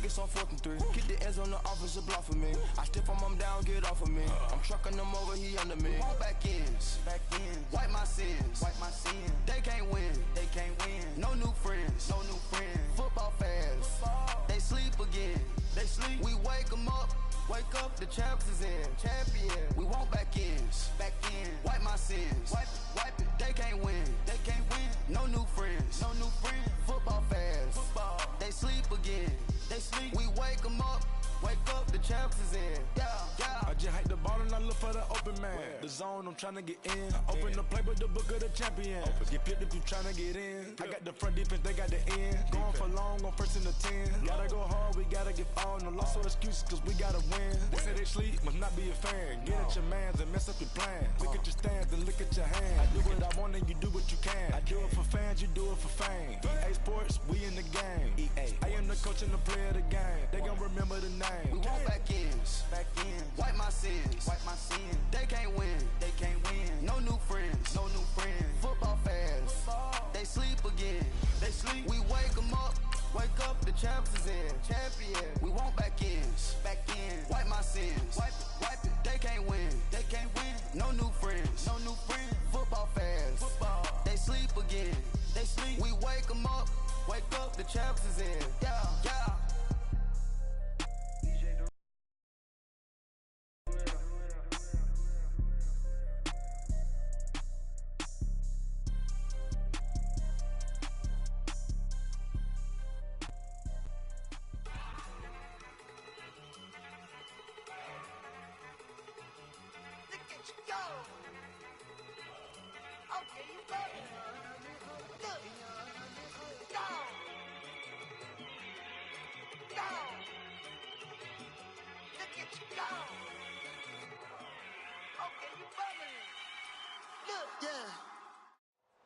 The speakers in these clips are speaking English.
it's on 4th and 3. Get the ends on the officer block for me. I step on him down, get off of me. I'm trucking him over, he under me. Won't back ends. Wipe my sins. They can't win. No new friends. Football fans. They sleep again. We wake them up. Wake up, the champs is in. Champion. We won't back ends. Wipe my sins. Wipe it. They can't win. No new friends. Football fans. They sleep again. We wake them up. Wake up, the champs is in. Yeah. I just hike the ball and I look for the open man. The zone, I'm trying to get in. Open the playbook, the book of the champion. Get picked if you trying to get in. I got the front defense, they got the end. Going for long, on 1st and 10. Gotta go hard, we gotta give all. No loss or excuses, cause we gotta win. They say they sleep, must not be a fan. Get at your mans and mess up your plans. Look at your stands and look at your hands. I do what I want and you do what you can. I do it for fans, you do it for fame. EA Sports, we in the game. I am the coach and the player of the game. They gon' remember the name. We won't back ends. Wipe my sins. They can't win. No new friends. Football fans. They sleep again. We wake them up. Wake up, the champs is in. Champion. We won't back ends. Wipe my sins. Wipe it. They can't win. No new friends. Football fans. They sleep again. We wake them up. Wake up, the champs is in. Yeah.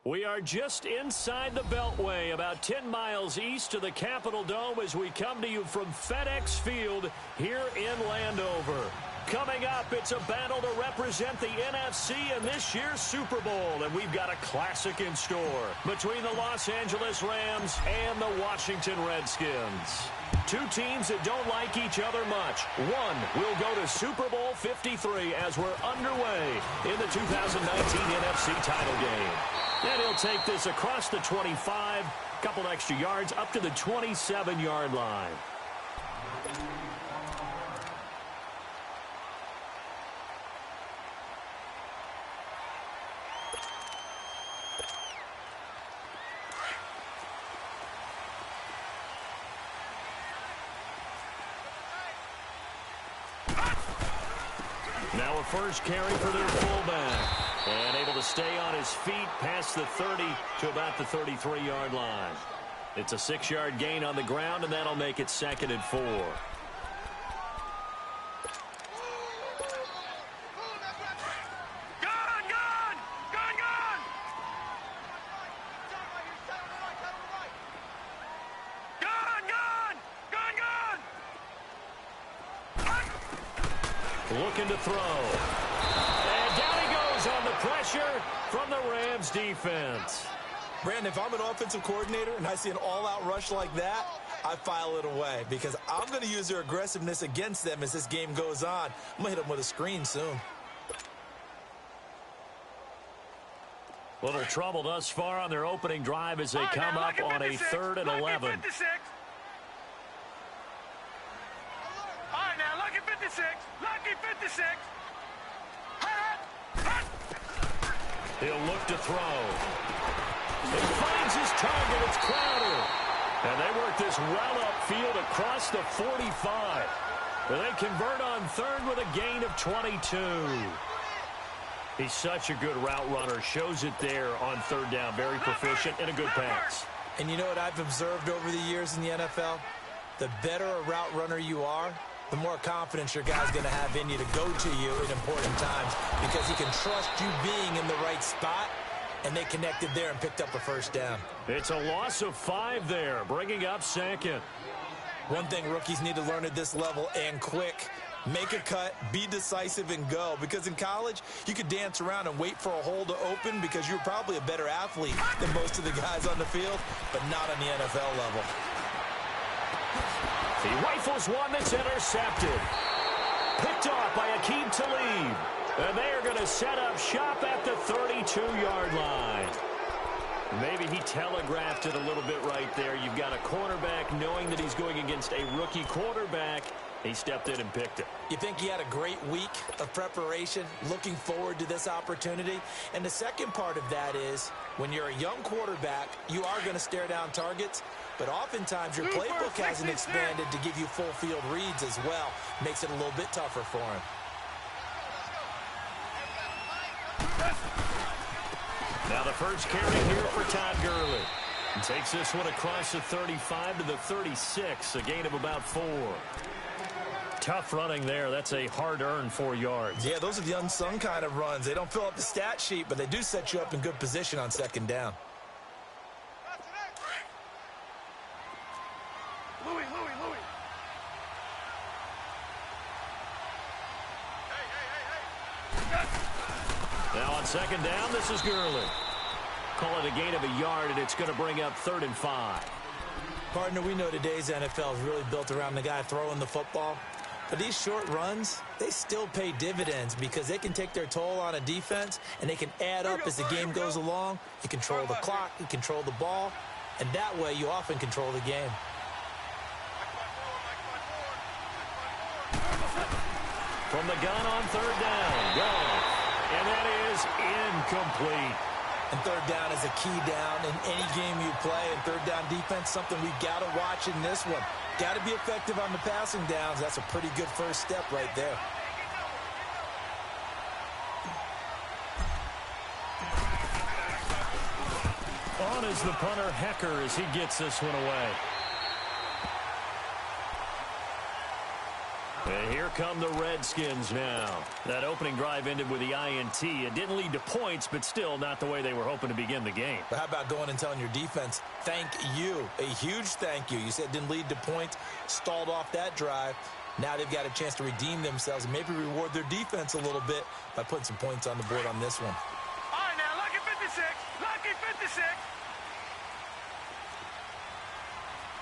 We are just inside the Beltway, about 10 miles east of the Capitol Dome as we come to you from FedEx Field here in Landover. Coming up, it's a battle to represent the NFC in this year's Super Bowl, and we've got a classic in store between the Los Angeles Rams and the Washington Redskins. Two teams that don't like each other much. One will go to Super Bowl 53 as we're underway in the 2019 NFC title game. And he'll take this across the 25, couple extra yards up to the 27-yard line. Now a first carry for their fullback. And able to stay on his feet past the 30 to about the 33-yard line. It's a 6-yard gain on the ground, and that'll make it 2nd and 4. Looking to throw. And down he goes on the pressure from the Rams defense. Brandon, if I'm an offensive coordinator and I see an all-out rush like that, I file it away because I'm going to use their aggressiveness against them as this game goes on. I'm going to hit them with a screen soon. Little trouble thus far on their opening drive as they come up on a 3rd and 11. Lucky 56. He'll look to throw. He finds his target. It's Crowder. And they work this well upfield across the 45. They convert on 3rd with a gain of 22. He's such a good route runner. Shows it there on 3rd down. Very proficient and a good pass. And you know what I've observed over the years in the NFL? The better a route runner you are, the more confidence your guy's going to have in you to go to you in important times because he can trust you being in the right spot, and they connected there and picked up a 1st down. It's a loss of 5 there, bringing up 2nd. One thing rookies need to learn at this level and quick, make a cut, be decisive, and go. Because in college, you could dance around and wait for a hole to open because you're probably a better athlete than most of the guys on the field, but not on the NFL level. He rifles one that's intercepted. Picked off by Aqib Talib. And they are going to set up shop at the 32-yard line. Maybe he telegraphed it a little bit right there. You've got a cornerback knowing that he's going against a rookie quarterback. He stepped in and picked it. You think he had a great week of preparation, looking forward to this opportunity? And the second part of that is, when you're a young quarterback, you are going to stare down targets, but oftentimes your playbook hasn't expanded to give you full field reads as well. Makes it a little bit tougher for him. Now the first carry here for Todd Gurley. He takes this one across the 35 to the 36, a gain of about 4. Tough running there. That's a hard-earned 4 yards. Yeah, those are the unsung kind of runs. They don't fill up the stat sheet, but they do set you up in good position on second down. Louis. Now on second down, this is Gurley. Call it a gain of a yard, and it's going to bring up 3rd and 5. Partner, we know today's NFL is really built around the guy throwing the football. But these short runs, they still pay dividends because they can take their toll on a defense, and they can add up as the game goes along. You control the clock, you control the ball, and that way you often control the game. From the gun on 3rd down, gone. And that is incomplete. And 3rd down is a key down in any game you play. And 3rd down defense, something we've got to watch in this one. Got to be effective on the passing downs. That's a pretty good first step right there. On is the punter, Hecker, as he gets this one away. And here come the Redskins now. That opening drive ended with the INT. It didn't lead to points, but still not the way they were hoping to begin the game. But how about going and telling your defense, thank you, a huge thank you. You said it didn't lead to points, stalled off that drive. Now they've got a chance to redeem themselves and maybe reward their defense a little bit by putting some points on the board on this one. All right, now, lucky 56. Lucky 56.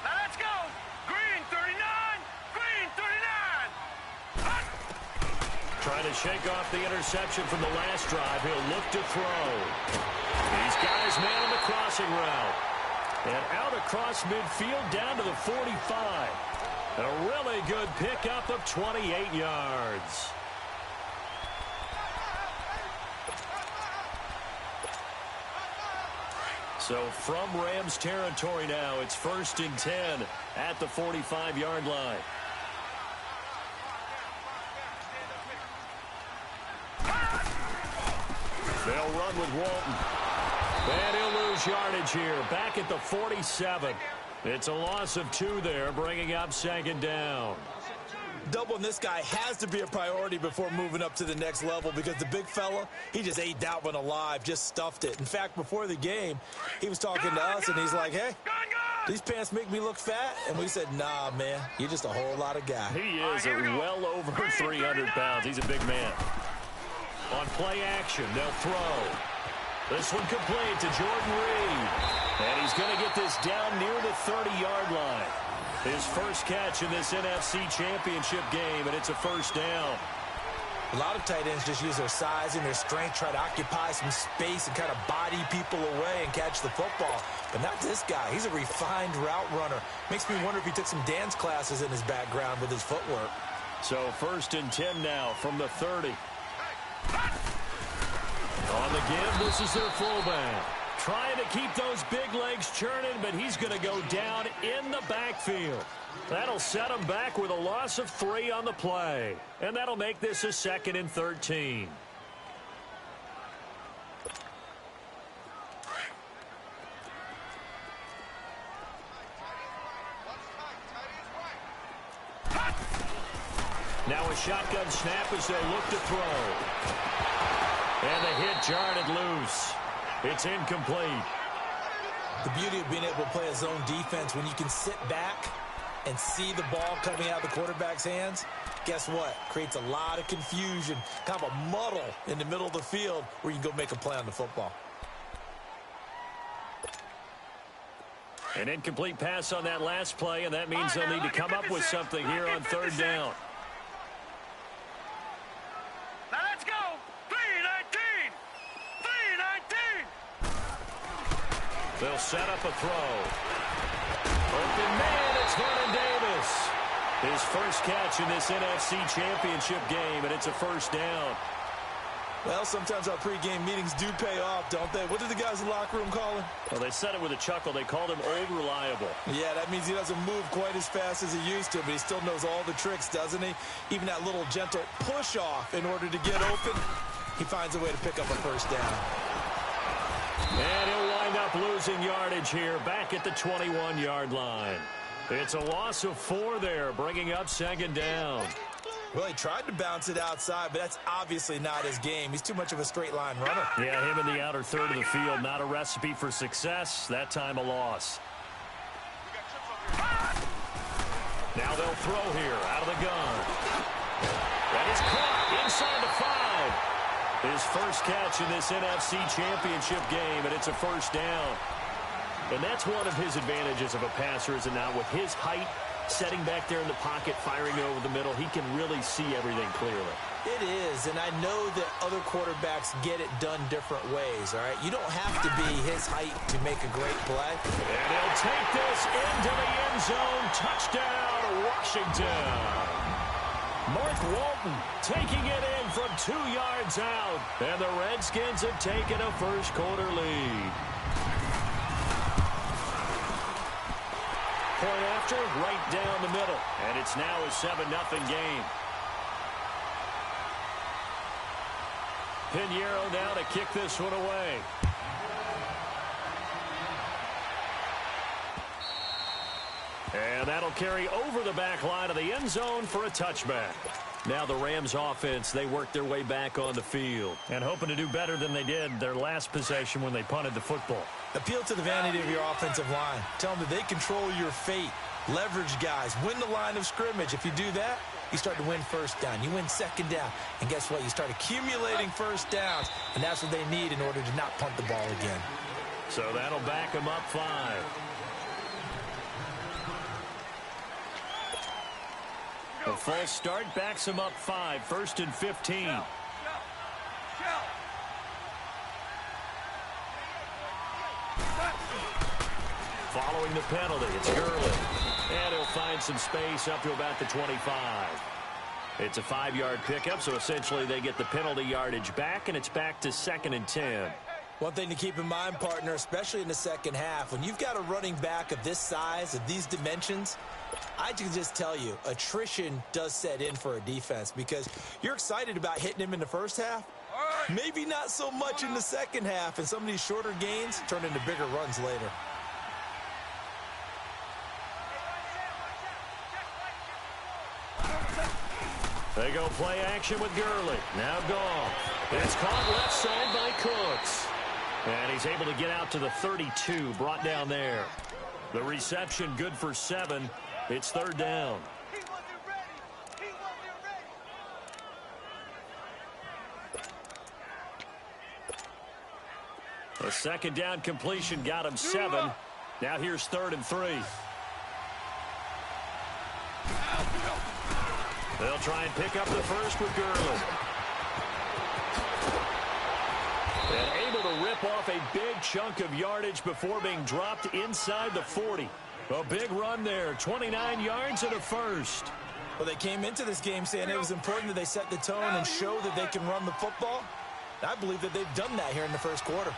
Now let's go. Green 39. Green 39. Trying to shake off the interception from the last drive. He'll look to throw. He's got his man on the crossing route. And out across midfield down to the 45. A really good pickup of 28 yards. So from Rams territory now, it's 1st and 10 at the 45-yard line. They'll run with Walton. And he'll lose yardage here. Back at the 47. It's a loss of 2 there, bringing up 2nd down. Doubling this guy has to be a priority before moving up to the next level because the big fella, he just ate that one alive, just stuffed it. In fact, before the game, he was talking to us, and he's like, hey, these pants make me look fat? And we said, nah, man, you're just a whole lot of guy. He is well over 300 pounds. He's a big man. On play action, they'll throw. This one complete to Jordan Reed. And he's going to get this down near the 30-yard line. His first catch in this NFC Championship game, and it's a 1st down. A lot of tight ends just use their size and their strength, try to occupy some space and kind of body people away and catch the football. But not this guy. He's a refined route runner. Makes me wonder if he took some dance classes in his background with his footwork. So 1st and 10 now from the 30. On the give, this is their fullback. Trying to keep those big legs churning, but he's going to go down in the backfield. That'll set him back with a loss of 3 on the play. And that'll make this a 2nd and 13. Now a shotgun snap as they look to throw. And the hit jarred loose. It's incomplete. The beauty of being able to play a zone defense when you can sit back and see the ball coming out of the quarterback's hands, guess what? Creates a lot of confusion, kind of a muddle in the middle of the field where you can go make a play on the football. An incomplete pass on that last play, and that means they'll need to come up with something here on third down. Now let's go. 3-19. 3-19. They'll set up a throw. Open man, it's Vernon Davis. His first catch in this NFC Championship game, and it's a first down. Well, sometimes our pregame meetings do pay off, don't they? What did the guys in the locker room call him? Well, they said it with a chuckle. They called him Old Reliable. Yeah, that means he doesn't move quite as fast as he used to, but he still knows all the tricks, doesn't he? Even that little gentle push-off in order to get open, he finds a way to pick up a first down. And he'll wind up losing yardage here, back at the 21-yard line. It's a loss of 4 there, bringing up second down. Well, he tried to bounce it outside, but that's obviously not his game. He's too much of a straight-line runner. Yeah, him in the outer third of the field, not a recipe for success. That time a loss. Now they'll throw here out of the gun. That is caught inside the 5. His first catch in this NFC Championship game, and it's a first down. And that's one of his advantages of a passer, is it not? With his height, setting back there in the pocket, firing it over the middle, he can really see everything clearly. It is, and I know that other quarterbacks get it done different ways, all right? You don't have to be his height to make a great play. And he'll take this into the end zone. Touchdown, Washington. Mark Walton taking it in from 2 yards out. And the Redskins have taken a first-quarter lead. Point after, right down the middle. And it's now a 7-0 game. Pinheiro now to kick this one away. And that'll carry over the back line of the end zone for a touchback. Now the Rams offense, they work their way back on the field and hoping to do better than they did their last possession when they punted the football. Appeal to the vanity of your offensive line. Tell them that they control your fate. Leverage guys. Win the line of scrimmage. If you do that, you start to win first down. You win second down. And guess what? You start accumulating first downs. And that's what they need in order to not punt the ball again. So that'll back them up 5. A false start backs them up 5. 1st and 15. Following the penalty, it's Gurley. And he'll find some space up to about the 25. It's a 5-yard pickup, so essentially they get the penalty yardage back, and it's back to 2nd and 10. One thing to keep in mind, partner, especially in the second half, when you've got a running back of this size, of these dimensions, I can just tell you, attrition does set in for a defense because you're excited about hitting him in the first half. Maybe not so much in the second half, and some of these shorter gains turn into bigger runs later. They go play action with Gurley. Now gone. It's caught left side by Cooks. And he's able to get out to the 32, brought down there. The reception good for 7. It's 3rd down. A 2nd down completion got him 7. Now here's 3rd and 3. They'll try and pick up the first with Gurley. And able to rip off a big chunk of yardage before being dropped inside the 40. A big run there, 29 yards and a first. Well, they came into this game saying it was important that they set the tone and show that they can run the football. I believe that they've done that here in the first quarter.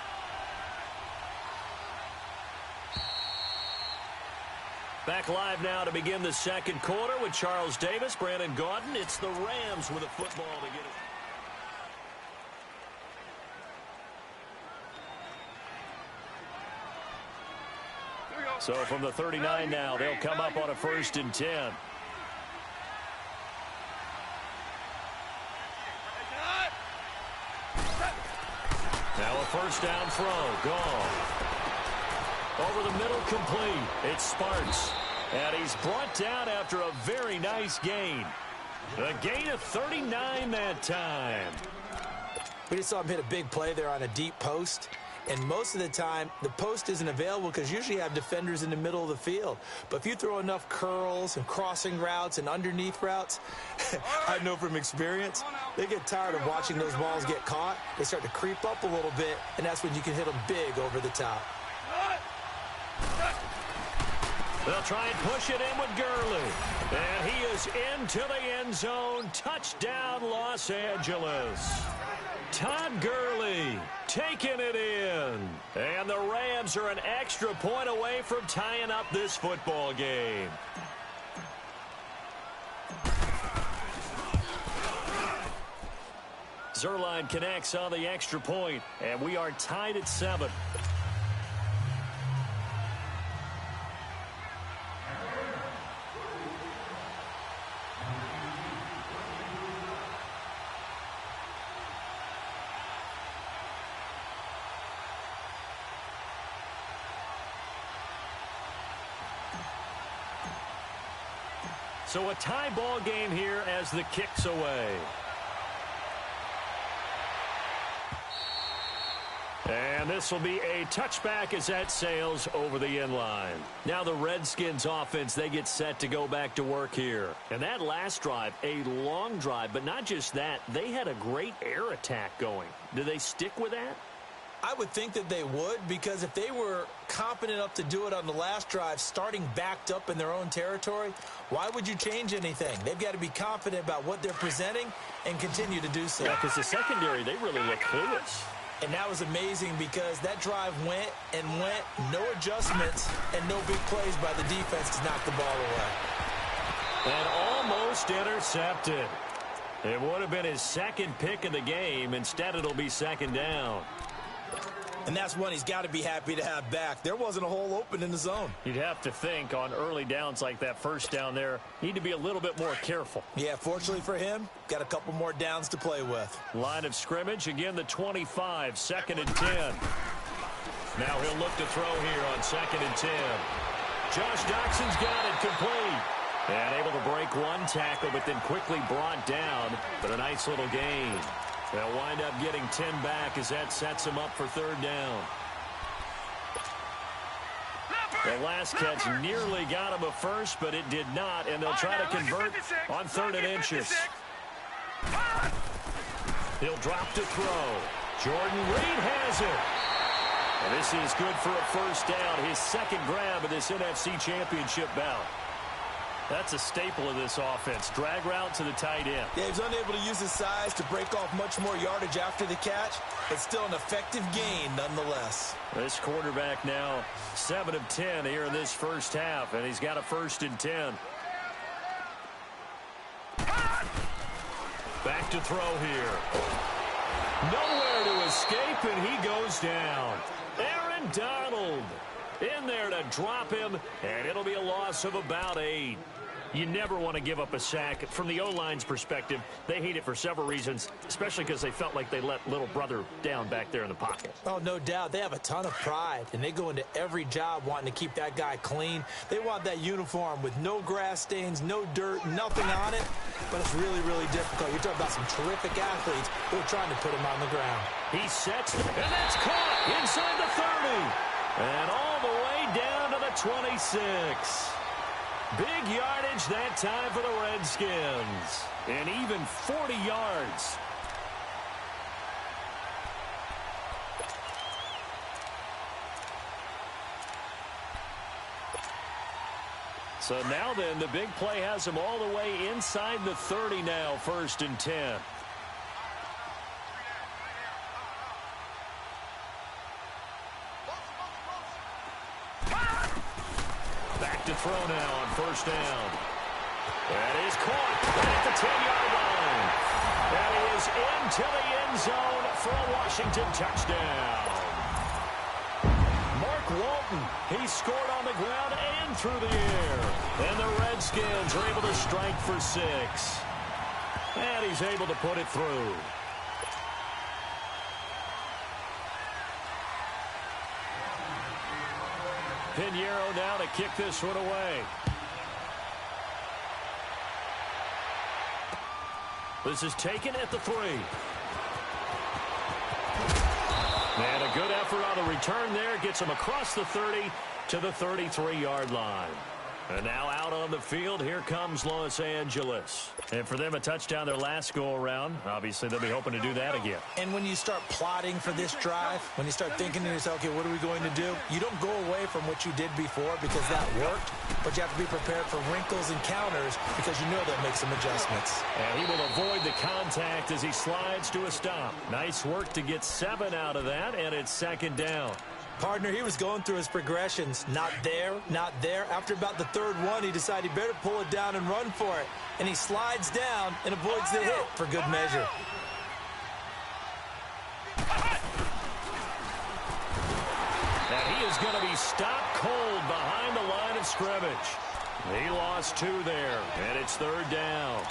Back live now to begin the second quarter with Charles Davis, Brandon Gaudin. It's the Rams with a football to get it. So from the 39 now, they'll come up on a 1st and 10. Now a first down throw, gone. Over the middle, complete. It's Sparks. And he's brought down after a very nice gain. A gain of 39 that time. We just saw him hit a big play there on a deep post. and most of the time, the post isn't available because usually you have defenders in the middle of the field. But if you throw enough curls and crossing routes and underneath routes, I know from experience, they get tired of watching those balls get caught. They start to creep up a little bit, and that's when you can hit them big over the top. They'll try and push it in with Gurley. And he is into the end zone. Touchdown, Los Angeles. Todd Gurley taking it in. And the Rams are an extra point away from tying up this football game. Zerline connects on the extra point, and we are tied at 7. So a tie ball game here as the kick's away. And this will be a touchback as that sails over the end line. Now the Redskins offense, they get set to go back to work here. And that last drive, a long drive, but not just that, they had a great air attack going. Do they stick with that? I would think that they would, because if they were competent enough to do it on the last drive, starting backed up in their own territory, why would you change anything? They've got to be confident about what they're presenting and continue to do so. Yeah, because the secondary, they really look clueless. And that was amazing because that drive went and went, no adjustments, and no big plays by the defense to knock the ball away. And almost intercepted. It would have been his second pick of the game. Instead, it'll be second down. And that's one he's got to be happy to have back. There wasn't a hole open in the zone. You'd have to think on early downs like that first down there, need to be a little bit more careful. Yeah, fortunately for him, got a couple more downs to play with. Line of scrimmage, again the 25, 2nd and 10. Now he'll look to throw here on 2nd and 10. Josh Doxson's got it complete. And able to break one tackle, but then quickly brought down. But a nice little gain. They'll wind up getting 10 back as that sets them up for 3rd down. The last catch nearly got him a first, but it did not, and they'll try to convert on 3rd and inches. He'll drop to throw. Jordan Reed has it. And this is good for a first down, his second grab of this NFC Championship bout. That's a staple of this offense. Drag route to the tight end. Yeah, he's unable to use his size to break off much more yardage after the catch. It's still an effective gain nonetheless. This quarterback now 7 of 10 here in this first half, and he's got a 1st and 10. Back to throw here. Nowhere to escape, and he goes down. Aaron Donald in there to drop him, and it'll be a loss of about 8. You never want to give up a sack. From the O-line's perspective, they hate it for several reasons, especially because they felt like they let little brother down back there in the pocket. Oh, no doubt. They have a ton of pride, and they go into every job wanting to keep that guy clean. They want that uniform with no grass stains, no dirt, nothing on it, but it's really, really difficult. You're talking about some terrific athletes who are trying to put him on the ground. He sets, and that's caught inside the 30, and all the way down to the 26. Big yardage that time for the Redskins. And even 40 yards. So now then, the big play has them all the way inside the 30 now, 1st and 10. To throw now on 1st down. That is caught at the 10-yard line. That is into the end zone for a Washington touchdown. Mark Walton, he scored on the ground and through the air. And the Redskins are able to strike for 6. And he's able to put it through. Pinheiro now to kick this one away. This is taken at the 3. And a Good effort on the return there. Gets him across the 30 to the 33-yard line. And now out on the field, here comes Los Angeles. And for them, a touchdown their last go-around. Obviously, they'll be hoping to do that again. And when you start plotting for this drive, when you start thinking to yourself, okay, what are we going to do? You don't go away from what you did before because that worked, but you have to be prepared for wrinkles and counters because you know they'll make some adjustments. And he will avoid the contact as he slides to a stop. Nice work to get 7 out of that, and it's second down. Partner, he was going through his progressions. Not there, not there. After about the third one, he decided he better pull it down and run for it. And he slides down and avoids the hit for good measure. And he is going to be stopped cold behind the line of scrimmage. He lost 2 there, and it's third down.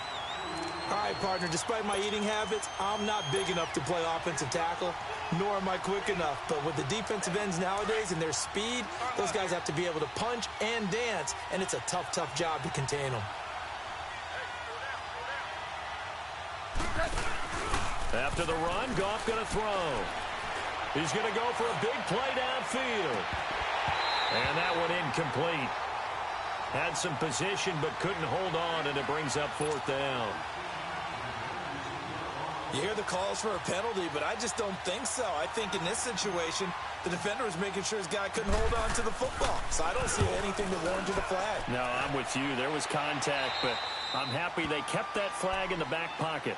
All right, partner, despite my eating habits, I'm not big enough to play offensive tackle, nor am I quick enough. But with the defensive ends nowadays and their speed, those guys have to be able to punch and dance, and it's a tough, tough job to contain them. After the run, Goff going to throw. He's going to go for a big play downfield. And that one incomplete. Had some position but couldn't hold on, and it brings up fourth down. You hear the calls for a penalty, but I just don't think so. I think in this situation, the defender was making sure his guy couldn't hold on to the football. So I don't see anything that warranted a flag. No, I'm with you. There was contact, but I'm happy they kept that flag in the back pocket.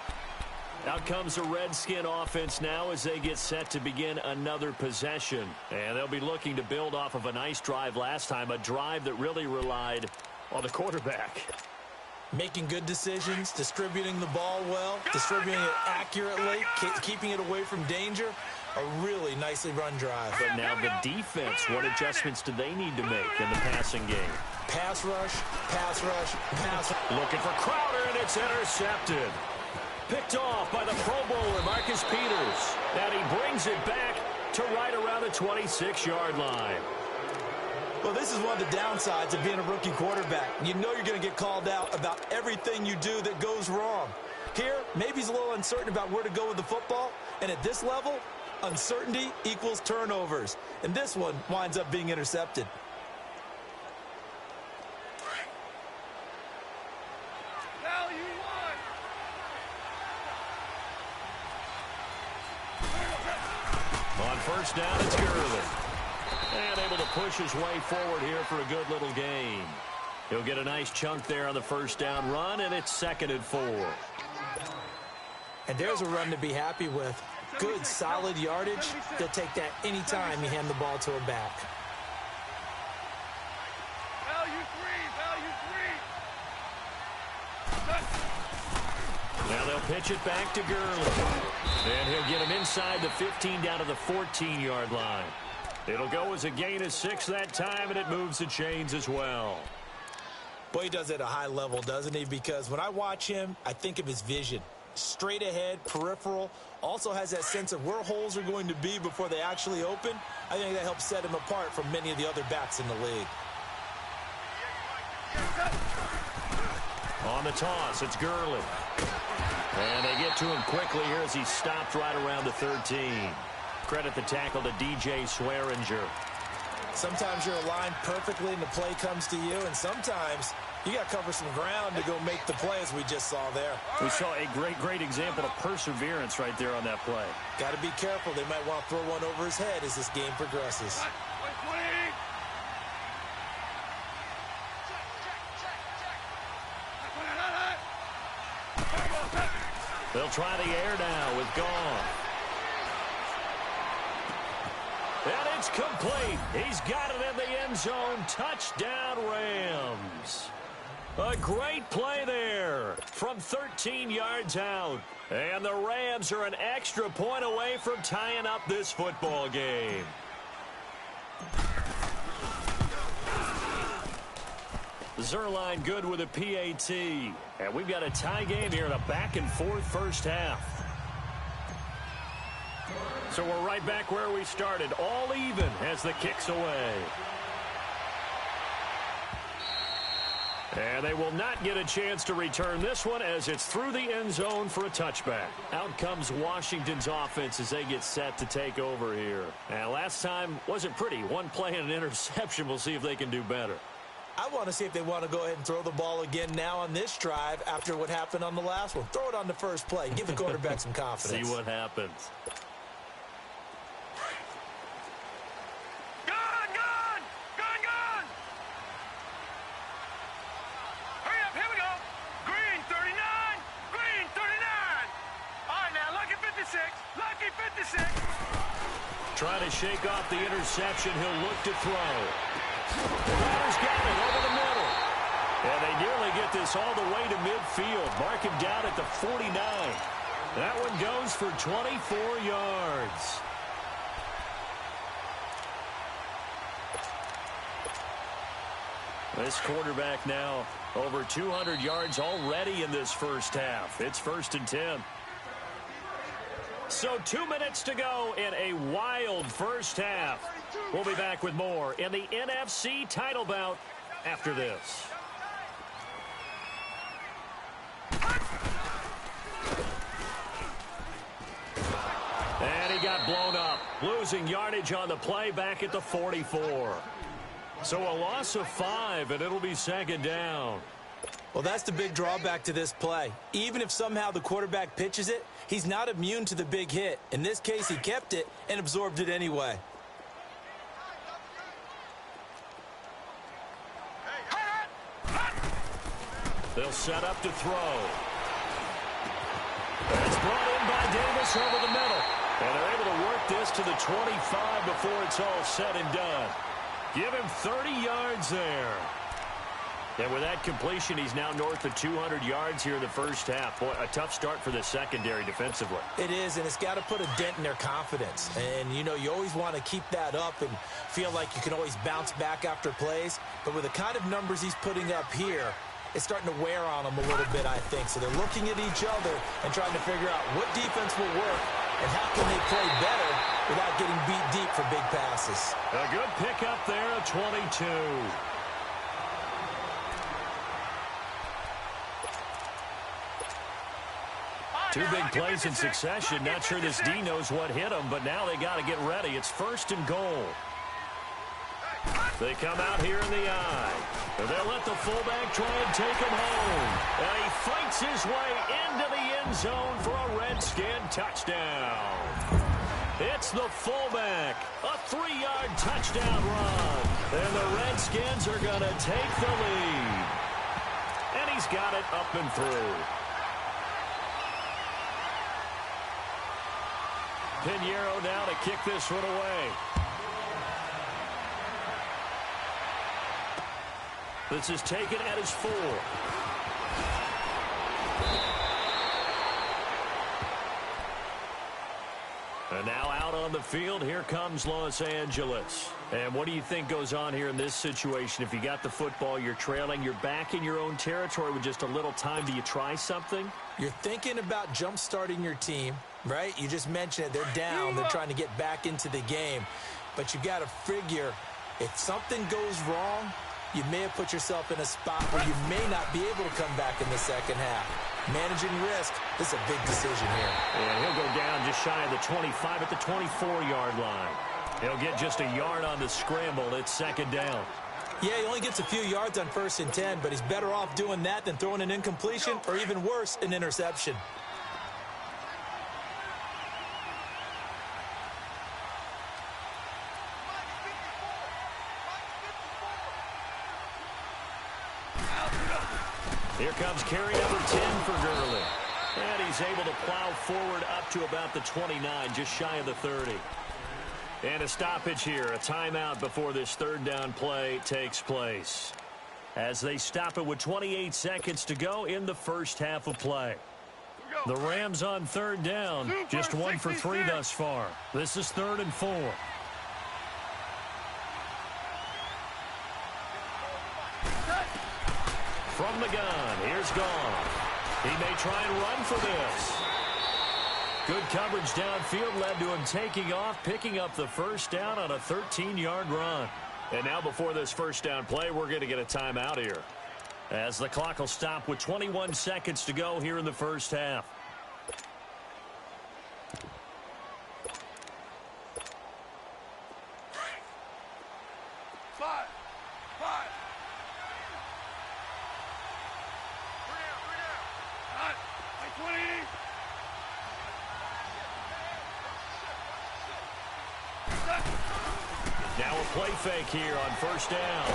Out comes the Redskin offense now as they get set to begin another possession. And they'll be looking to build off of a nice drive last time, a drive that really relied on the quarterback. Making good decisions, distributing the ball well, distributing it accurately, keeping it away from danger. A really nicely run drive. But now the defense, what adjustments do they need to make in the passing game? Pass rush, pass rush, pass rush. Looking for Crowder, and it's intercepted. Picked off by the Pro Bowler, Marcus Peters. And he brings it back to right around the 26-yard line. Well, this is one of the downsides of being a rookie quarterback. You know you're going to get called out about everything you do that goes wrong. Here, maybe he's a little uncertain about where to go with the football. And at this level, uncertainty equals turnovers. And this one winds up being intercepted. On first down, it's Gurley. And able to push his way forward here for a good little gain. He'll get a nice chunk there on the first down run, and it's 2nd and 4. And there's a run to be happy with. Good, solid yardage. They'll take that anytime you hand the ball to a back. Now they'll pitch it back to Gurley. And he'll get him inside the 15 down to the 14-yard line. It'll go as a gain of 6 that time, and it moves the chains as well. Boy, he does it at a high level, doesn't he? Because when I watch him, I think of his vision. Straight ahead, peripheral, also has that sense of where holes are going to be before they actually open. I think that helps set him apart from many of the other backs in the league. On the toss, it's Gurley. And they get to him quickly here as he's stopped right around the 13. Credit the tackle to DJ Swearinger. Sometimes you're aligned perfectly and the play comes to you, and sometimes you got to cover some ground to go make the play, as we just saw there. We saw a great example of perseverance right there on that play. Got to be careful. They might want to throw one over his head as this game progresses. They'll try the air now with Goff. And it's complete. He's got it in the end zone. Touchdown, Rams. A great play there from 13 yards out. And the Rams are an extra point away from tying up this football game. Zerline good with a PAT. And we've got a tie game here in a back-and-forth first half. So we're right back where we started, all even as the kick's away. And they will not get a chance to return this one as it's through the end zone for a touchback. Out comes Washington's offense as they get set to take over here. And last time wasn't pretty. One play and an interception. We'll see if they can do better. I want to see if they want to go ahead and throw the ball again now on this drive after what happened on the last one. Throw it on the first play. Give the quarterback some confidence. See what happens. Trying to shake off the interception. He'll look to throw. The Riders got it over the middle. And they nearly get this all the way to midfield. Mark him down at the 49. That one goes for 24 yards. This quarterback now over 200 yards already in this first half. It's 1st and 10. So 2 minutes to go in a wild first half. We'll be back with more in the NFC title bout after this. And he got blown up, losing yardage on the play back at the 44. So a loss of 5, and it'll be 2nd down. Well, that's the big drawback to this play. Even if somehow the quarterback pitches it, he's not immune to the big hit. In this case, he kept it and absorbed it anyway. They'll set up to throw. It's brought in by Davis over the middle. And they're able to work this to the 25 before it's all said and done. Give him 30 yards there. And with that completion, he's now north of 200 yards here in the first half. Boy, a tough start for the secondary defensively. It is, and it's got to put a dent in their confidence. And, you know, you always want to keep that up and feel like you can always bounce back after plays. But with the kind of numbers he's putting up here, it's starting to wear on them a little bit, I think. So they're looking at each other and trying to figure out what defense will work and how can they play better without getting beat deep for big passes. A good pickup there, a 22. Two big plays in succession. Not sure this D knows what hit him, but now they got to get ready. It's 1st and goal. They come out here in the eye. They'll let the fullback try and take him home. And he fights his way into the end zone for a Redskin touchdown. It's the fullback. A 3-yard touchdown run. And the Redskins are going to take the lead. And he's got it up and through. Pinheiro now to kick this one away. This is taken at his 4. And now out on the field, here comes Los Angeles. And what do you think goes on here in this situation? If you got the football, you're trailing, you're back in your own territory with just a little time. Do you try something? You're thinking about jump-starting your team, right? You just mentioned it. They're down. They're trying to get back into the game. But you got to figure if something goes wrong, you may have put yourself in a spot where you may not be able to come back in the second half. Managing risk, this is a big decision here. And he'll go down just shy of the 25 at the 24-yard line. He'll get just a yard on the scramble. It's 2nd down. Yeah, he only gets a few yards on 1st and 10, but he's better off doing that than throwing an incompletion or even worse, an interception. Here comes carry number 10 for Gurley. And he's able to plow forward up to about the 29, just shy of the 30. And a stoppage here, a timeout before this 3rd down play takes place. As they stop it with 28 seconds to go in the first half of play. The Rams on 3rd down, just 1 for 3 thus far. This is 3rd and 4. From the gun, here's Goff. He may try and run for this. Good coverage downfield led to him taking off, picking up the 1st down on a 13-yard run. And now before this 1st down play, we're going to get a timeout here. As the clock will stop with 21 seconds to go here in the first half. Five. Hot. Like 20. Now a play fake here on first down.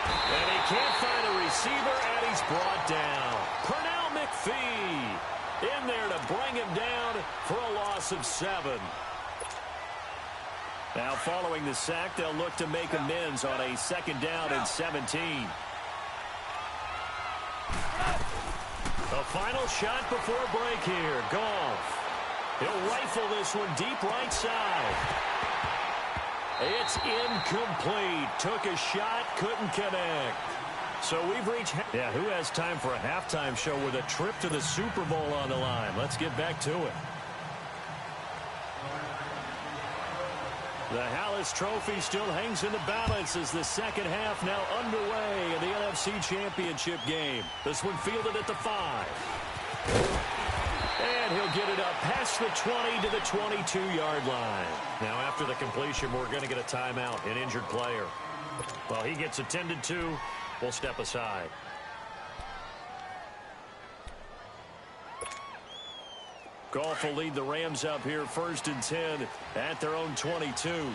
And he can't find a receiver, and he's brought down. Pernell McPhee in there to bring him down for a loss of 7. Now following the sack, they'll look to make amends on a second down and 17. The final shot before break here. Goff. He'll rifle this one deep right side. It's incomplete. Took a shot, couldn't connect. So we've reached... Yeah, who has time for a halftime show with a trip to the Super Bowl on the line? Let's get back to it. The Hallis Trophy still hangs in the balance as the second half now underway in the NFC Championship game. This one fielded at the 5. And he'll get it up past the 20 to the 22-yard line. Now, after the completion, we're going to get a timeout, an injured player. Well, he gets attended to. We'll step aside. Goff will lead the Rams up here first and 10 at their own 22.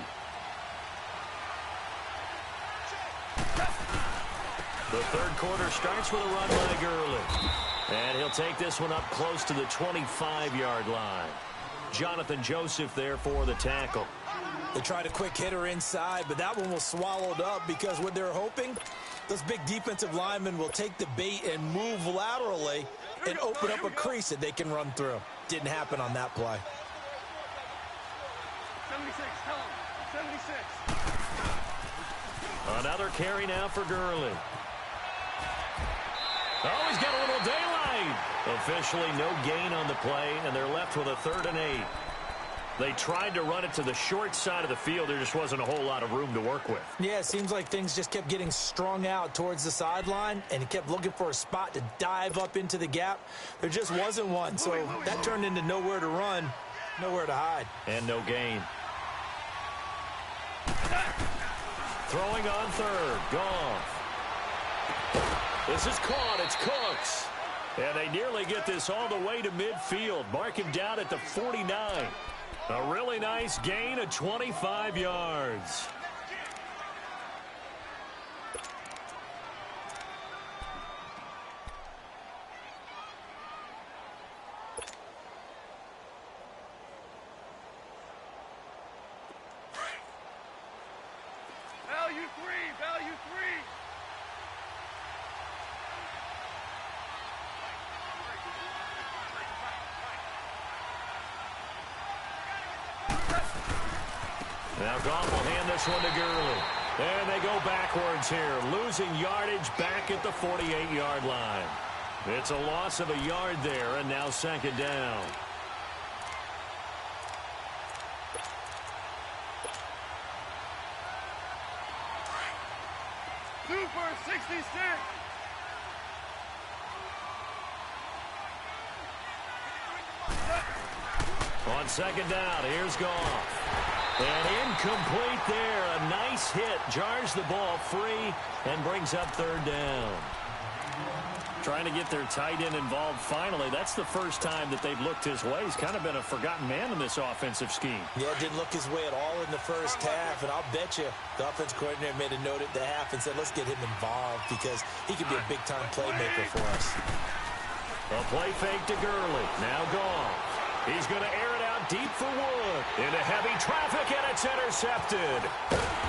The third quarter starts with a run by Gurley. And he'll take this one up close to the 25-yard line. Jonathan Joseph there for the tackle. They tried a quick hitter inside, but that one was swallowed up because what they're hoping, those big defensive linemen will take the bait and move laterally and open up a crease that they can run through. Didn't happen on that play. 76, tell him. 76. Another carry now for Gurley. Oh, he's got a little daylight. Officially no gain on the play, and they're left with a 3rd and 8. They tried to run it to the short side of the field. There just wasn't a whole lot of room to work with. Yeah, it seems like things just kept getting strung out towards the sideline, and he kept looking for a spot to dive up into the gap. There just wasn't one, so that turned into nowhere to run, nowhere to hide. And no gain. Throwing on 3rd. Goff. This is caught. It's Cooks. And they nearly get this all the way to midfield. Mark him down at the 49. A really nice gain of 25 yards. Value 3. Value 3. Now Goff will hand this one to Gurley. And they go backwards here, losing yardage back at the 48-yard line. It's a loss of a yard there, and now second down. Super 66. On second down, here's Goff. And incomplete there. A nice hit. Jars the ball free and brings up 3rd down. Trying to get their tight end involved finally. That's the first time that they've looked his way. He's kind of been a forgotten man in this offensive scheme. Yeah, it didn't look his way at all in the first half, and I'll bet you the offense coordinator made a note at the half and said, let's get him involved because he could be a big-time playmaker for us. A play fake to Gurley. Now Goff. He's going to air it out deep for Wood. Into heavy traffic, and it's intercepted.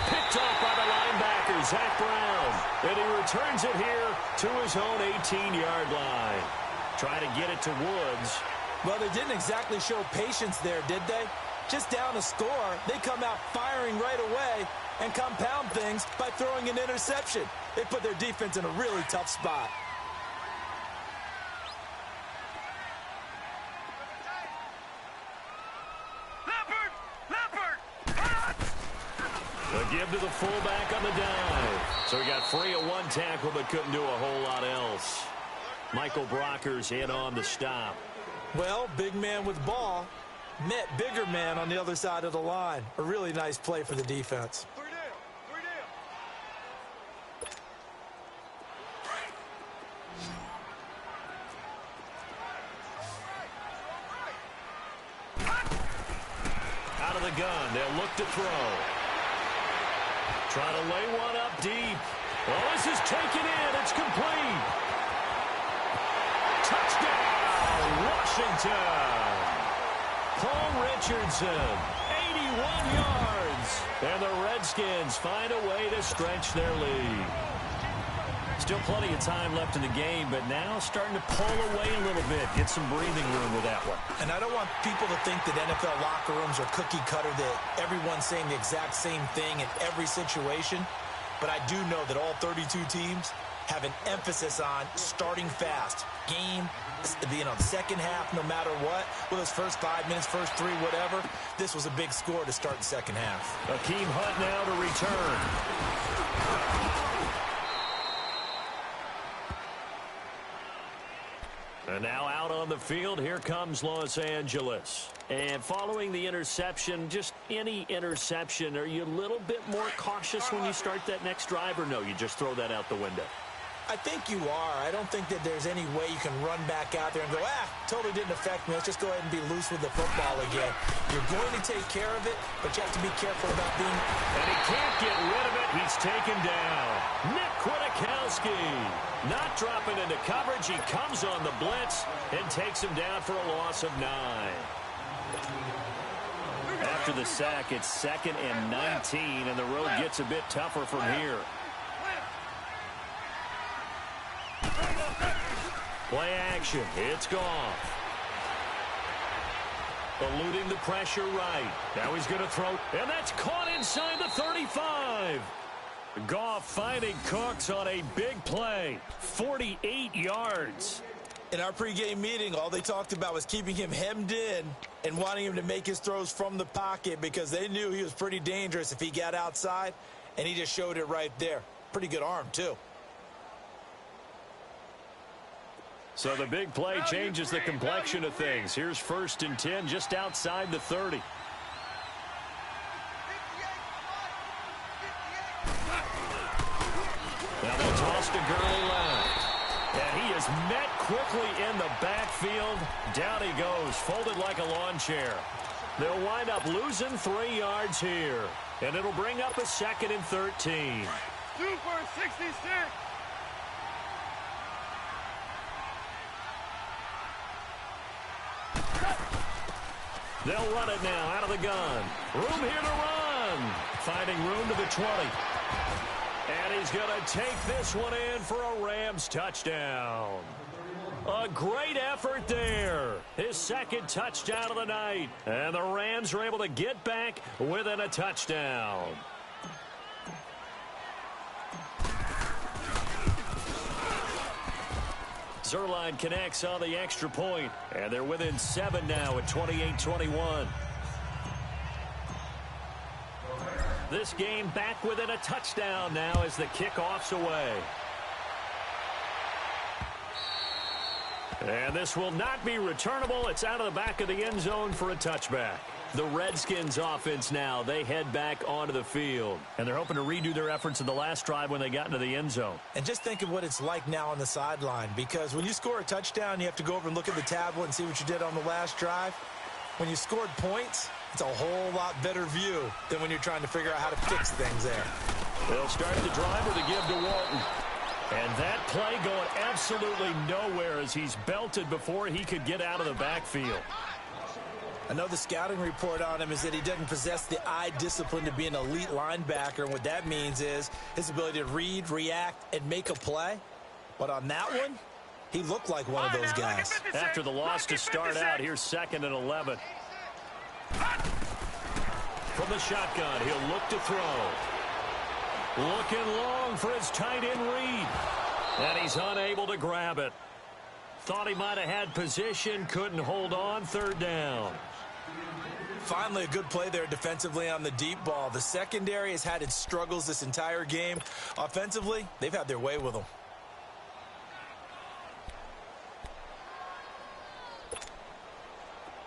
Picked off by the linebacker, Zach Brown. And he returns it here to his own 18-yard line. Trying to get it to Woods. Well, they didn't exactly show patience there, did they? Just down a score, they come out firing right away and compound things by throwing an interception. They put their defense in a really tough spot. The give to the fullback on the dive. So he got free of one tackle but couldn't do a whole lot else. Michael Brocker's in on the stop. Well, big man with ball met bigger man on the other side of the line. A really nice play for the defense. Out of the gun, they'll look to throw. Trying to lay one up deep. Oh, this is taken in. It's complete. Touchdown, Washington. Paul Richardson, 81 yards. And the Redskins find a way to stretch their lead. Still plenty of time left in the game, but now starting to pull away a little bit. Get some breathing room with that one. And I don't want people to think that NFL locker rooms are cookie cutter, that everyone's saying the exact same thing in every situation. But I do know that all 32 teams have an emphasis on starting fast. Game, second half, no matter what. Well, those first 5 minutes, first 3, whatever. This was a big score to start the second half. Akeem Hunt now to return. And now out on the field, here comes Los Angeles. And following the interception, just any interception, are you a little bit more cautious when you start that next drive, or no, you just throw that out the window? I think you are. I don't think that there's any way you can run back out there and go, totally didn't affect me. Let's just go ahead and be loose with the football again. You're going to take care of it, but you have to be careful about being... And he can't get rid of it. He's taken down. Nick Kwiatkowski not dropping into coverage. He comes on the blitz and takes him down for a loss of 9. After the sack, it's 2nd and 19, and the road gets a bit tougher from here. Play action. It's Goff. Eluding the pressure right. Now he's going to throw. And that's caught inside the 35. Goff finding Cooks on a big play. 48 yards. In our pregame meeting, all they talked about was keeping him hemmed in and wanting him to make his throws from the pocket because they knew he was pretty dangerous if he got outside, and he just showed it right there. Pretty good arm, too. So the big play changes the complexion of things. Here's 1st and 10 just outside the 30. Now they'll toss to Gurley left. And he is met quickly in the backfield. Down he goes, folded like a lawn chair. They'll wind up losing 3 yards here. And it'll bring up a 2nd and 13. 2 for 66. They'll run it now out of the gun. Room here to run. Finding room to the 20. And he's going to take this one in for a Rams touchdown. A great effort there. His 2nd touchdown of the night. And the Rams are able to get back within a touchdown. Zerline connects on the extra point, and they're within 7 now at 28-21. This game back within a touchdown now as the kickoff's away. And this will not be returnable. It's out of the back of the end zone for a touchback. The Redskins offense now, they head back onto the field. And they're hoping to redo their efforts in the last drive when they got into the end zone. And just think of what it's like now on the sideline, because when you score a touchdown, you have to go over and look at the tablet and see what you did on the last drive. When you scored points, it's a whole lot better view than when you're trying to figure out how to fix things there. They'll start the drive with a give to Walton. And that play going absolutely nowhere as he's belted before he could get out of the backfield. I know the scouting report on him is that he doesn't possess the eye discipline to be an elite linebacker. And what that means is his ability to read, react, and make a play. But on that one, he looked like one of those guys. After the loss to start out, here's 2nd and 11. From the shotgun, he'll look to throw. Looking long for his tight end read. And he's unable to grab it. Thought he might have had position, couldn't hold on, 3rd down. Finally, a good play there defensively on the deep ball. The secondary has had its struggles this entire game. Offensively, they've had their way with them.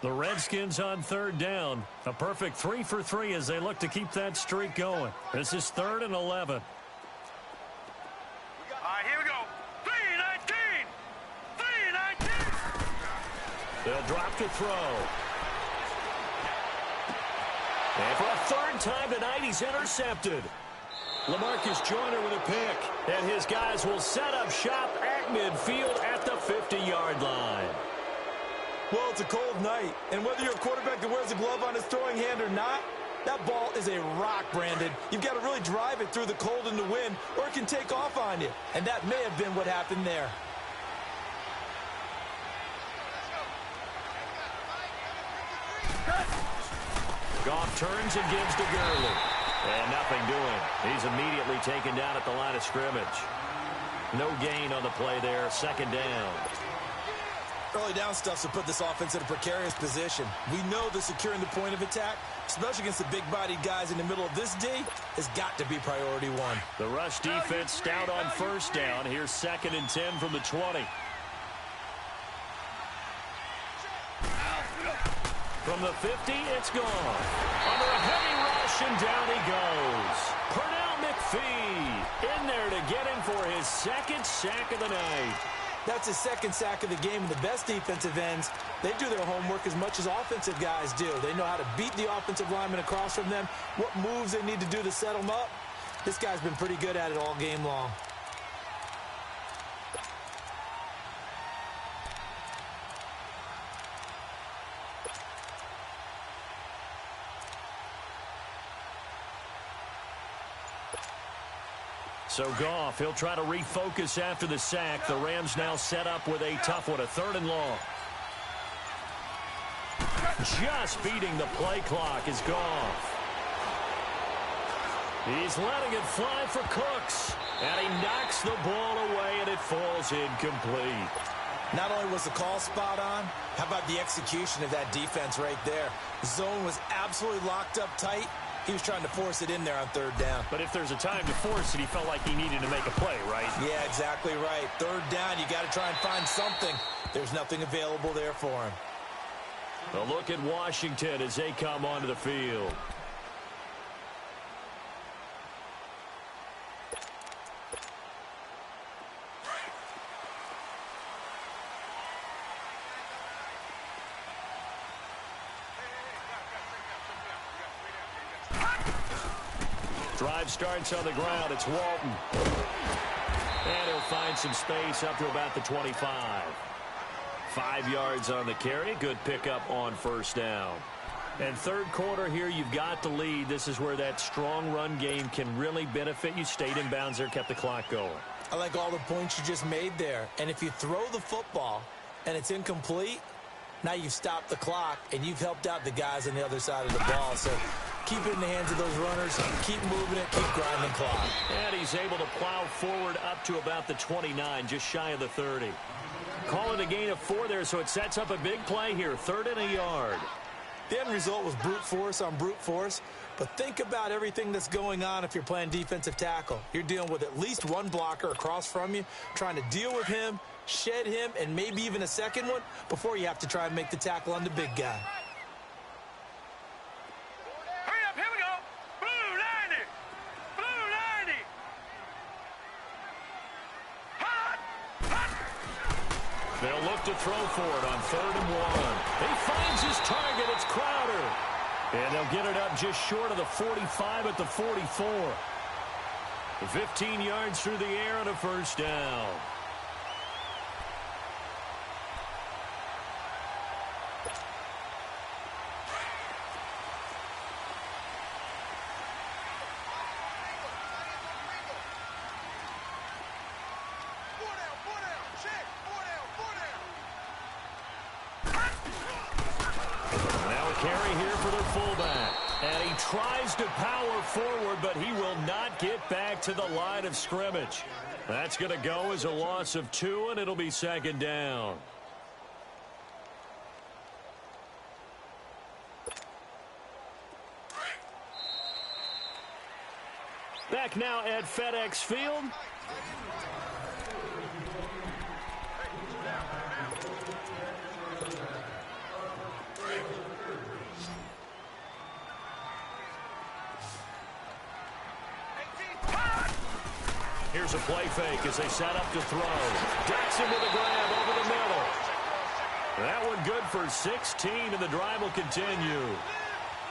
The Redskins on third down. A perfect 3 for 3 as they look to keep that streak going. This is 3rd and 11. All right, here we go. 3-19. 3-19. They'll drop to throw. And for a third time tonight, he's intercepted. LaMarcus Joyner with a pick. And his guys will set up shop at midfield at the 50-yard line. Well, it's a cold night, and whether you're a quarterback that wears a glove on his throwing hand or not, that ball is a rock, Brandon. You've got to really drive it through the cold and the wind, or it can take off on you. And that may have been what happened there. Goff turns and gives to Gurley. And nothing doing. He's immediately taken down at the line of scrimmage. No gain on the play there. 2nd down. Early down stuffs will put this offense in a precarious position. We know that securing the point of attack, especially against the big-bodied guys in the middle of this D, has got to be priority one. The rush defense stout on 1st down. Here's 2nd and 10 from the 20. From the 50, it's gone. Under a heavy rush, and down he goes. Pernell McPhee in there to get him for his 2nd sack of the night. That's his 2nd sack of the game, and the best defensive ends, they do their homework as much as offensive guys do. They know how to beat the offensive lineman across from them, what moves they need to do to set them up. This guy's been pretty good at it all game long. So Goff, he'll try to refocus after the sack. The Rams now set up with a tough one, a 3rd and long. Just beating the play clock is Goff. He's letting it fly for Cooks. And he knocks the ball away, and it falls incomplete. Not only was the call spot on, how about the execution of that defense right there? The zone was absolutely locked up tight. He was trying to force it in there on 3rd down. But if there's a time to force it, he felt like he needed to make a play, right? Yeah, exactly right. 3rd down, you got to try and find something. There's nothing available there for him. A look at Washington as they come onto the field. Drive starts on the ground. It's Walton. And he'll find some space up to about the 25. 5 yards on the carry. Good pickup on 1st down. And 3rd quarter here, you've got the lead. This is where that strong run game can really benefit you. Stayed in bounds there, kept the clock going. I like all the points you just made there. And if you throw the football and it's incomplete, now you've stopped the clock and you've helped out the guys on the other side of the ball. So keep it in the hands of those runners, keep moving it, keep grinding clock. And he's able to plow forward up to about the 29, just shy of the 30. Call it a gain of 4 there, so it sets up a big play here, 3rd and a yard. The end result was brute force on brute force, but think about everything that's going on if you're playing defensive tackle. You're dealing with at least one blocker across from you, trying to deal with him, shed him, and maybe even a second one before you have to try and make the tackle on the big guy. Hurry up, here we go. Blue 90. Blue 90. Hot. Hot. They'll look to throw for it on 3rd and 1. He finds his target. It's Crowder. And they'll get it up just short of the 45 at the 44. 15 yards through the air and a 1st down. Carry here for their fullback. And he tries to power forward, but he will not get back to the line of scrimmage. That's going to go as a loss of 2, and it'll be 2nd down. Back now at FedEx Field. Here's a play fake as they set up to throw. Jackson with a grab over the middle. That one good for 16, and the drive will continue.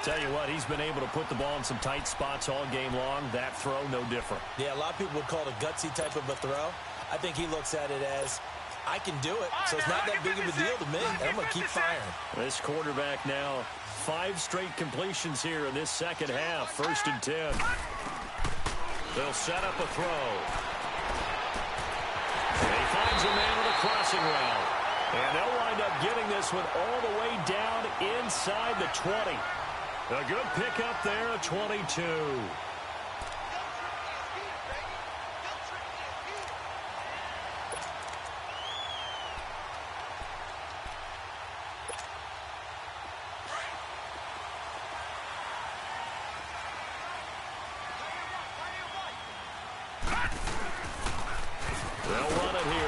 Tell you what, he's been able to put the ball in some tight spots all game long. That throw, no different. Yeah, a lot of people would call it a gutsy type of a throw. I think he looks at it as, I can do it, so it's not that big of a deal to me, and I'm going to keep firing. This quarterback now, 5 straight completions here in this second half. 1st and 10. They'll set up a throw. And he finds a man on a crossing route. And they'll wind up getting this one all the way down inside the 20. A good pickup there, a 22.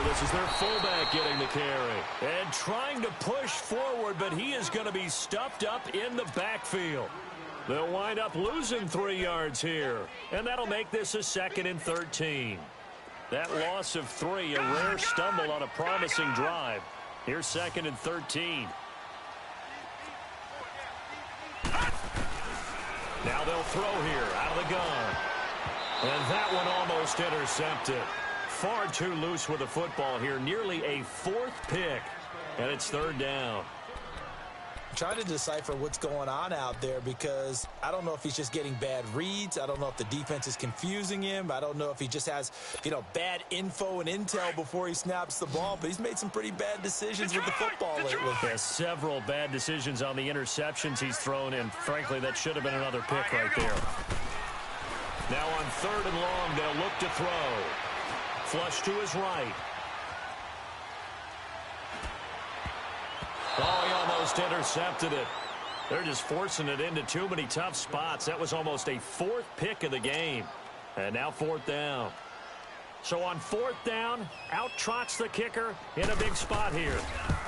This is their fullback getting the carry. And trying to push forward, but he is going to be stuffed up in the backfield. They'll wind up losing 3 yards here. And that'll make this a 2nd and 13. That loss of 3, a rare stumble on a promising drive. Here's 2nd and 13. Now they'll throw here out of the gun. And that one almost intercepted. Far too loose with the football here. Nearly a 4th pick. And it's 3rd down. I'm trying to decipher what's going on out there because I don't know if he's just getting bad reads. I don't know if the defense is confusing him. I don't know if he just has, bad info and intel before he snaps the ball. But he's made some pretty bad decisions with the football lately. Has several bad decisions on the interceptions he's thrown in. Frankly, that should have been another pick right there. Now on 3rd and long, they'll look to throw. Flush to his right. Oh, he almost intercepted it. They're just forcing it into too many tough spots. That was almost a 4th pick of the game. And now 4th down. So on 4th down, out trots the kicker in a big spot here.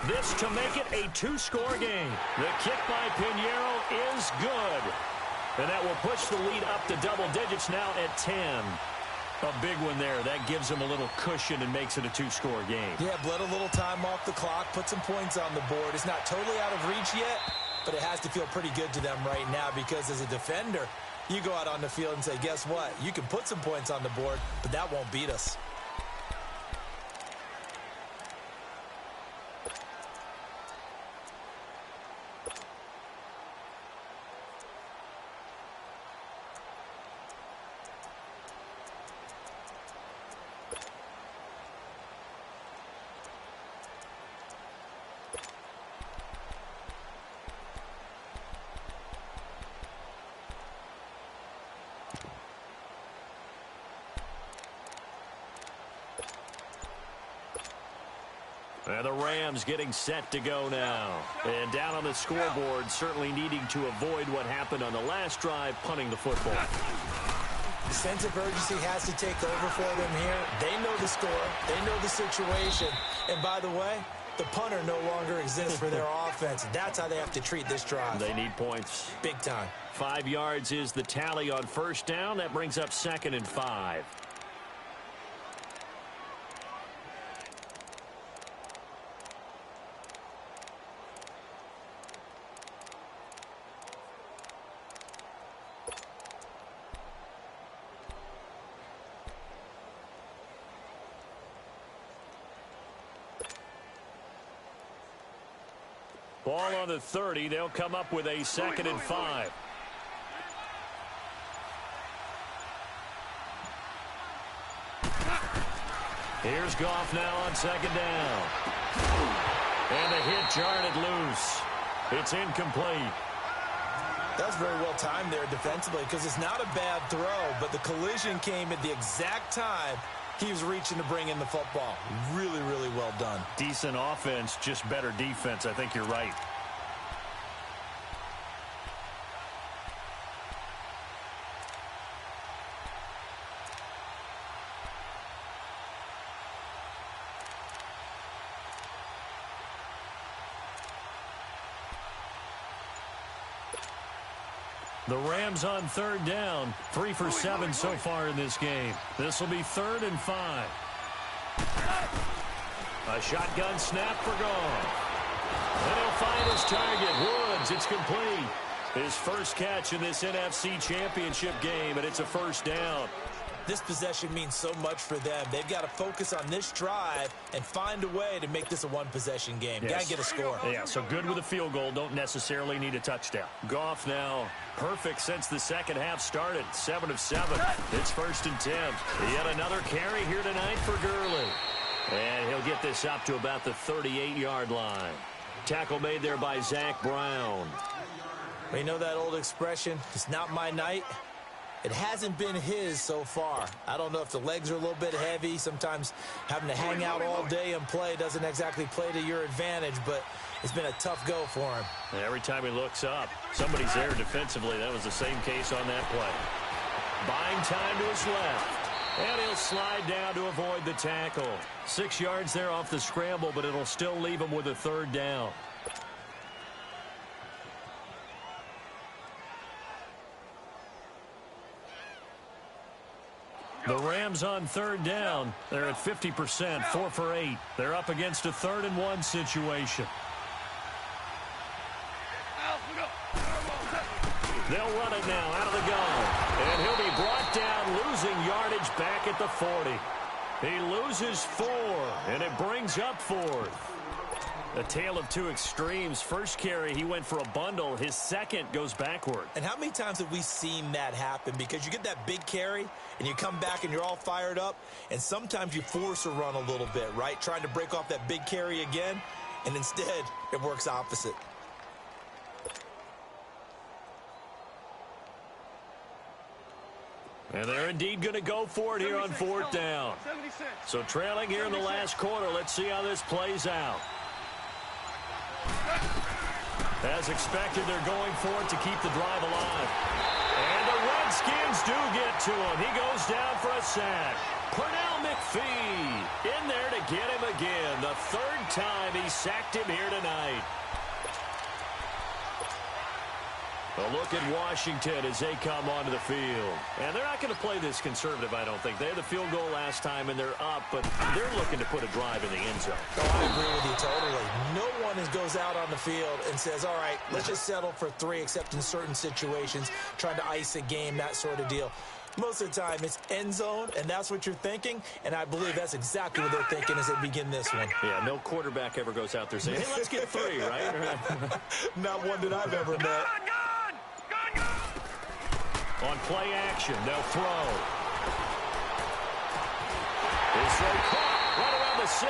This to make it a 2-score game. The kick by Pinheiro is good. And that will push the lead up to double digits now at 10. A big one there. That gives them a little cushion and makes it a 2-score game. Yeah, bled a little time off the clock, put some points on the board. It's not totally out of reach yet, but it has to feel pretty good to them right now because as a defender, you go out on the field and say, guess what? You can put some points on the board, but that won't beat us. And the Rams getting set to go now. And down on the scoreboard, certainly needing to avoid what happened on the last drive, punting the football. The sense of urgency has to take over for them here. They know the score. They know the situation. And by the way, the punter no longer exists for their offense. That's how they have to treat this drive. They need points. Big time. 5 yards is the tally on 1st down. That brings up 2nd and 5. Ball on the 30. They'll come up with a 2nd and 5. Here's Goff now on 2nd down. And the hit jarred it loose. It's incomplete. That's very well timed there defensively because it's not a bad throw, but the collision came at the exact time he was reaching to bring in the football. Really, really well done. Decent offense, just better defense. I think you're right. The Rams on third down. 3 for 7 so far in this game. This will be 3rd and 5. A shotgun snap for Goff. And he'll find his target. Woods, it's complete. His first catch in this NFC Championship game, and it's a first down. This possession means so much for them. They've got to focus on this drive and find a way to make this a one-possession game. Yes. Got to get a score. Yeah, so good with a field goal. Don't necessarily need a touchdown. Goff now perfect since the second half started. 7 of 7. It's 1st and 10. Yet another carry here tonight for Gurley. And he'll get this up to about the 38-yard line. Tackle made there by Zach Brown. Well, you know that old expression, it's not my night? It hasn't been his so far. I don't know if the legs are a little bit heavy. Sometimes having to hang out all day and play doesn't exactly play to your advantage, but it's been a tough go for him. And every time he looks up, somebody's there defensively. That was the same case on that play. Buying time to his left. And he'll slide down to avoid the tackle. 6 yards there off the scramble, but it'll still leave him with a 3rd down. The Rams on 3rd down. They're at 50%, 4 for 8. They're up against a 3rd and 1 situation. They'll run it now out of the gun. And he'll be brought down, losing yardage back at the 40. He loses 4, and it brings up 4th. A tale of two extremes. First carry, he went for a bundle. His second goes backward. And how many times have we seen that happen? Because you get that big carry, and you come back and you're all fired up, and sometimes you force a run a little bit, right? Trying to break off that big carry again, and instead it works opposite. And they're indeed going to go for it here on 4th down. So trailing here in the last quarter. Let's see how this plays out. As expected, they're going for it to keep the drive alive. And the Redskins do get to him. He goes down for a sack. Pernell McPhee in there to get him again. The 3rd time he sacked him here tonight. A look at Washington as they come onto the field. And they're not going to play this conservative, I don't think. They had the field goal last time, and they're up, but they're looking to put a drive in the end zone. Oh, I agree with you totally. No one goes out on the field and says, all right, let's just settle for 3, except in certain situations, trying to ice a game, that sort of deal. Most of the time, it's end zone, and that's what you're thinking, and I believe that's exactly what they're thinking as they begin this one. Yeah, no quarterback ever goes out there saying, hey, let's get 3, right? Not one that I've ever met. On play action, they'll throw. His throw caught right around the 6.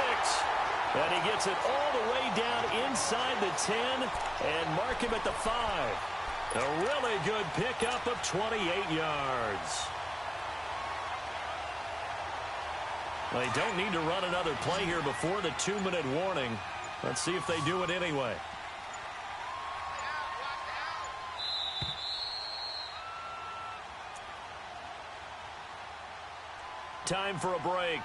And he gets it all the way down inside the 10 and mark him at the 5. A really good pickup of 28 yards. They don't need to run another play here before the 2-minute warning. Let's see if they do it anyway. Time for a break.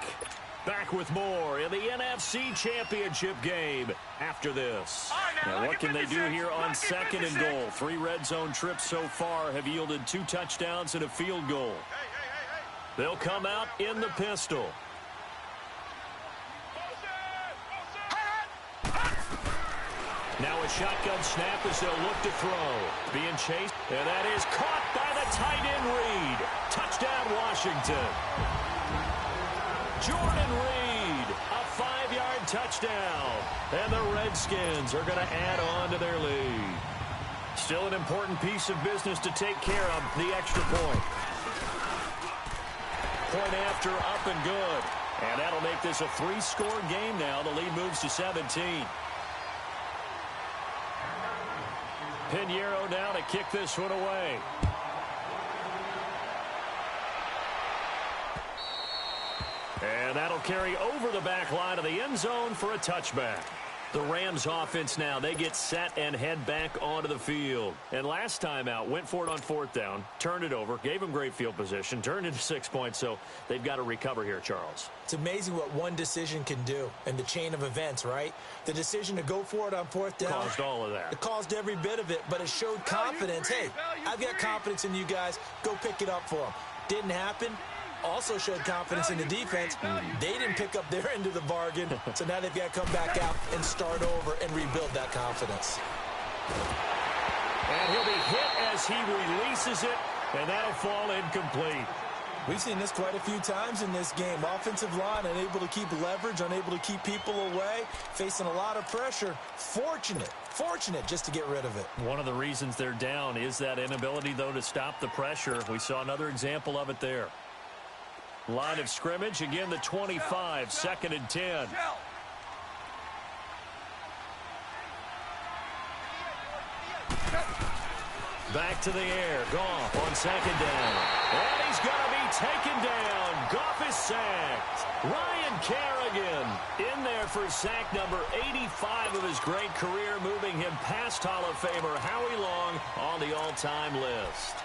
Back with more in the NFC Championship game after this. Now, what can they do here on 2nd and goal? 3 red zone trips so far have yielded 2 touchdowns and a field goal. They'll come out in the pistol. Now a shotgun snap as they'll look to throw. Being chased, and that is caught by the tight end Reed. Touchdown, Washington. Jordan Reed, a 5-yard touchdown. And the Redskins are going to add on to their lead. Still an important piece of business to take care of, the extra point. Point after, up and good. And that'll make this a 3-score game now. The lead moves to 17. Pinheiro now to kick this one away. And that'll carry over the back line of the end zone for a touchback. The Rams offense now, they get set and head back onto the field. And last time out, went for it on 4th down, turned it over, gave them great field position, turned into 6 points, so they've got to recover here, Charles. It's amazing what one decision can do in the chain of events, right? The decision to go for it on 4th down. Caused all of that. It caused every bit of it, but it showed confidence. Hey, I've got confidence in you guys. Go pick it up for them. Didn't happen. Also showed confidence in the defense. They didn't pick up their end of the bargain, so now they've got to come back out and start over and rebuild that confidence. And he'll be hit as he releases it, and that'll fall incomplete. We've seen this quite a few times in this game. Offensive line unable to keep leverage, unable to keep people away, facing a lot of pressure. Fortunate just to get rid of it. One of the reasons they're down is that inability, though, to stop the pressure. We saw another example of it there. Line of scrimmage, again the 25, 2nd and 10. Back to the air, Goff on 2nd down. And he's going to be taken down. Goff is sacked. Ryan Kerrigan in there for sack number 85 of his great career, moving him past Hall of Famer Howie Long on the all-time list.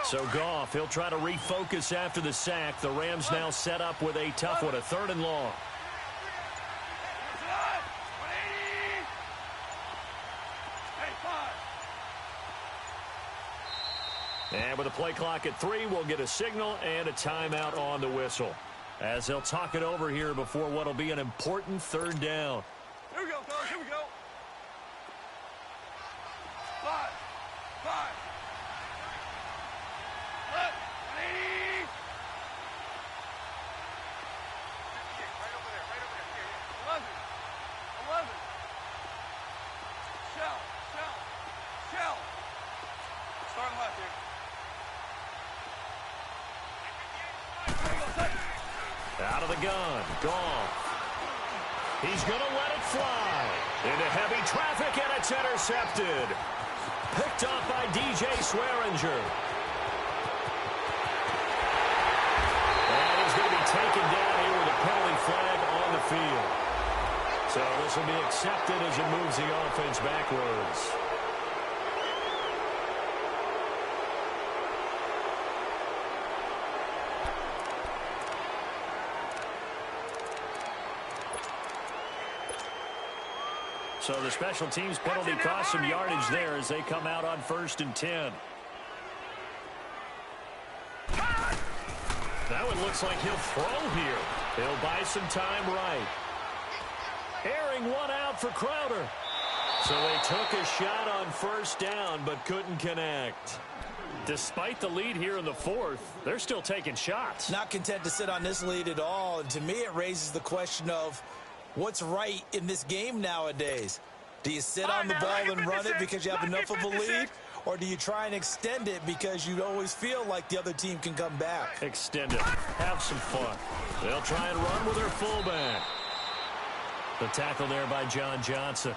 So Goff, he'll try to refocus after the sack. The Rams now set up with a tough one, a 3rd and long. And with a play clock at 3, we'll get a signal and a timeout on the whistle, as they'll talk it over here before what will be an important 3rd down. Here we go, fellas. Here we go. 5. Out of the gun, Goff. He's going to let it fly into heavy traffic, and it's intercepted. Picked off by DJ Swearinger. And he's going to be taken down here with a penalty flag on the field. So this will be accepted as it moves the offense backwards. So the special teams penalty cost some yardage there as they come out on 1st and 10. Now it looks like he'll throw here. He'll buy some time right. Airing one out for Crowder. So they took a shot on 1st down but couldn't connect. Despite the lead here in the 4th, they're still taking shots. Not content to sit on this lead at all. And to me, it raises the question of what's right in this game nowadays. Do you sit on the ball and run it because you have enough of a lead? Or do you try and extend it because you always feel like the other team can come back? Extend it. Have some fun. They'll try and run with their fullback. The tackle there by John Johnson.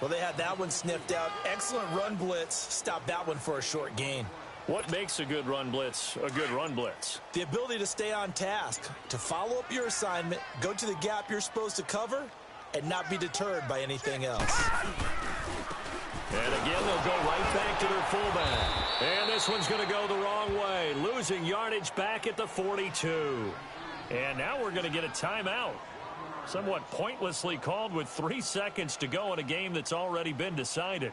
Well, they had that one sniffed out. Excellent run blitz. Stopped that one for a short gain. What makes a good run blitz a good run blitz? The ability to stay on task, to follow up your assignment, go to the gap you're supposed to cover, and not be deterred by anything else. And again, they'll go right back to their fullback. And this one's going to go the wrong way, losing yardage back at the 42. And now we're going to get a timeout. Somewhat pointlessly called with 3 seconds to go in a game that's already been decided.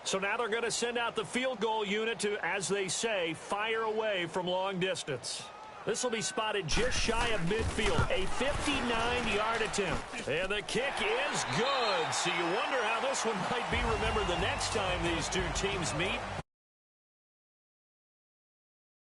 So now they're going to send out the field goal unit to, as they say, fire away from long distance. This will be spotted just shy of midfield, a 59-yard attempt. And the kick is good. So you wonder how this one might be remembered the next time these two teams meet.